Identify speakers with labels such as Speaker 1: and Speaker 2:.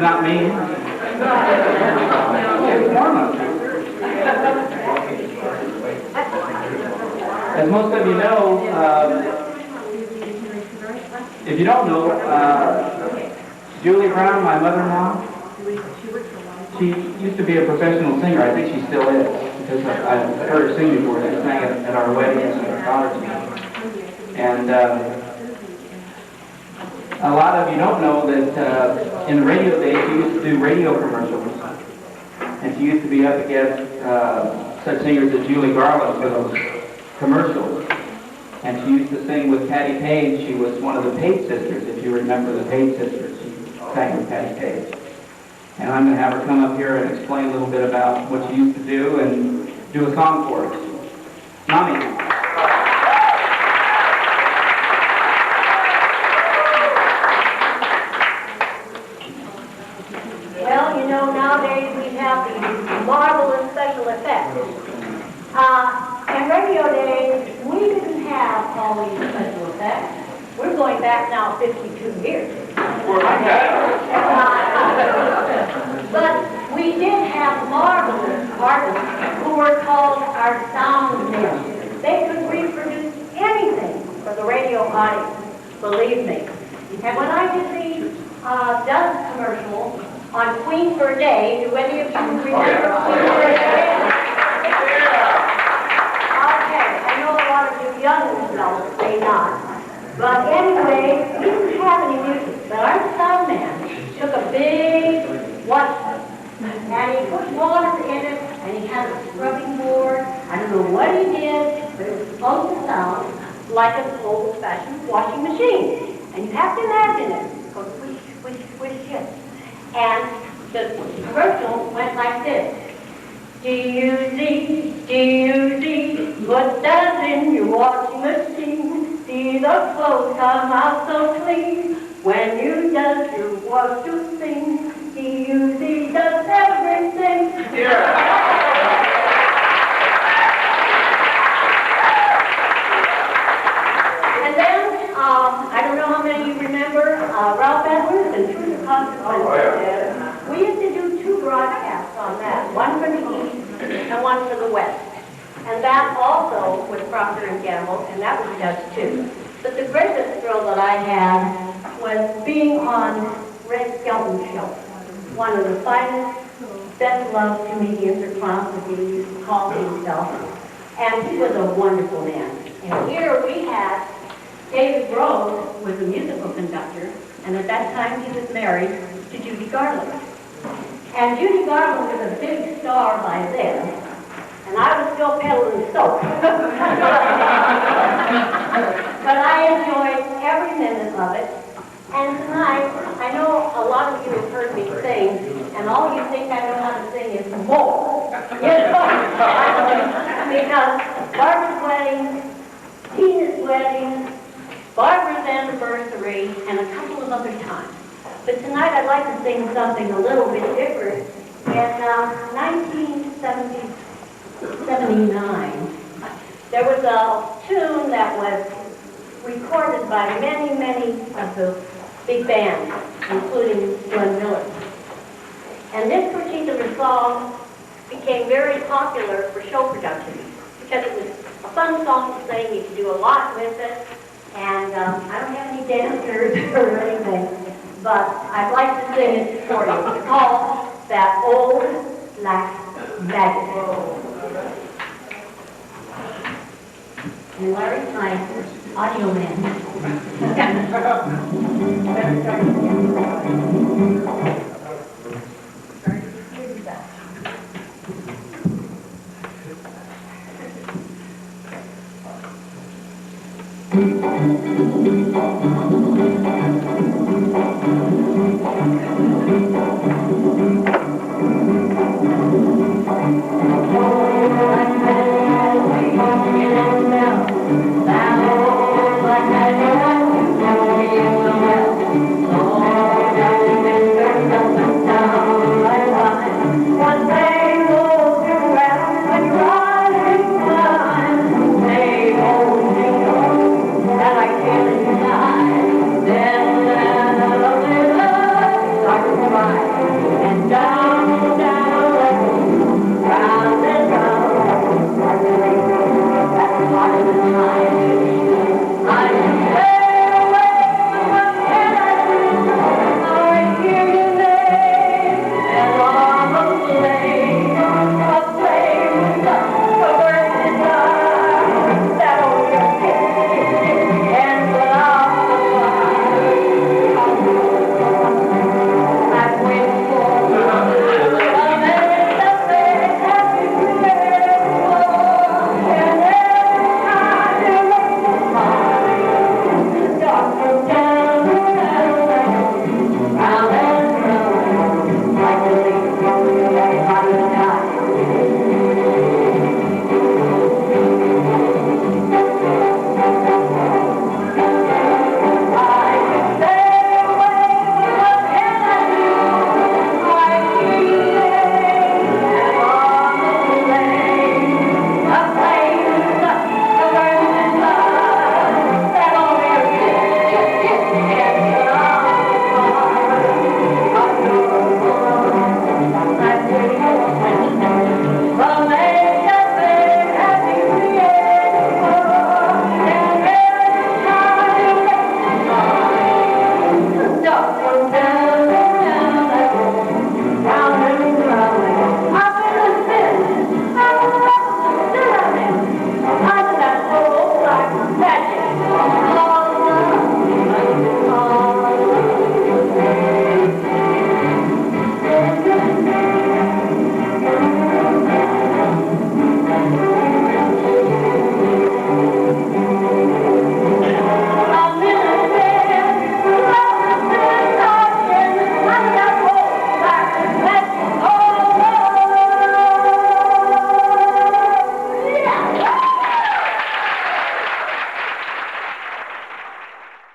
Speaker 1: Not me. As most of you know, if you don't know, Julie Brown, my mother-in-law, she used to be a professional singer. I think she still is, because I've heard her sing before. She sang at our weddings and our daughter's weddings. And a lot of you don't know that in the radio days, she used to do radio commercials. And she used to be up against such singers as Julie Garland for those commercials. And she used to sing with Patti Page. She was one of the Page sisters, if you remember the Page sisters. She sang with Patti Page. And I'm going to have her come up here and explain a little bit about what she used to do and do a song for us. Mommy.
Speaker 2: Well, you know, nowadays we have these marvelous special effects. In radio days, we didn't have all these special effects. We're going back now 52 years. But we did have marvelous artists who were called our sound men. They could reproduce anything for the radio audience, believe me. And when I did the Dust commercial on Queen for a Day, do any of you remember Queen for a Day? Okay, I know a lot of you young adults may not. But anyway, we didn't have any music, but our sound man took a big washtub, and he put water in it, and he had a scrubbing board. I don't know what he did, but it was supposed to sound like an old-fashioned washing machine. And you have to imagine it. Go swish, swish, swish, yes. And the commercial went like this. D-U-Z, what does in your washing machine? See the clothes come out so clean. When you does your wash to sing, D-U-Z does everything. And then, I don't know how many of you remember Ralph Edwards and Truth or Consequences. We used to do 2 broadcasts on that, one for the East and one for the West. And that also was Procter & Gamble, and that was just 2. But the greatest thrill that I had was being on Red Skelton's show, one of the finest, best-loved comedians or clowns, as he used to call himself. And he was a wonderful man. And here we had David Rose was a musical conductor, and at that time he was married to Judy Garland. And Judy Garland was a big star by then, and I was still peddling soap. But I enjoyed every minute of it. And tonight, I know a lot of you have heard me sing, and all you think I know how to sing is more. You know? Because Barbara's wedding, Tina's wedding, Barbara's anniversary, and a couple of other times. But tonight I'd like to sing something a little bit different. In 1979, there was a tune that was recorded by many, many of the big bands, including Glenn Miller. And this particular song became very popular for show production because it was a fun song to sing. You could do a lot with it. And I don't have any dancers or anything, but I'd like to sing it for you. It's called That Old Black Magic. And Larry's my audio man.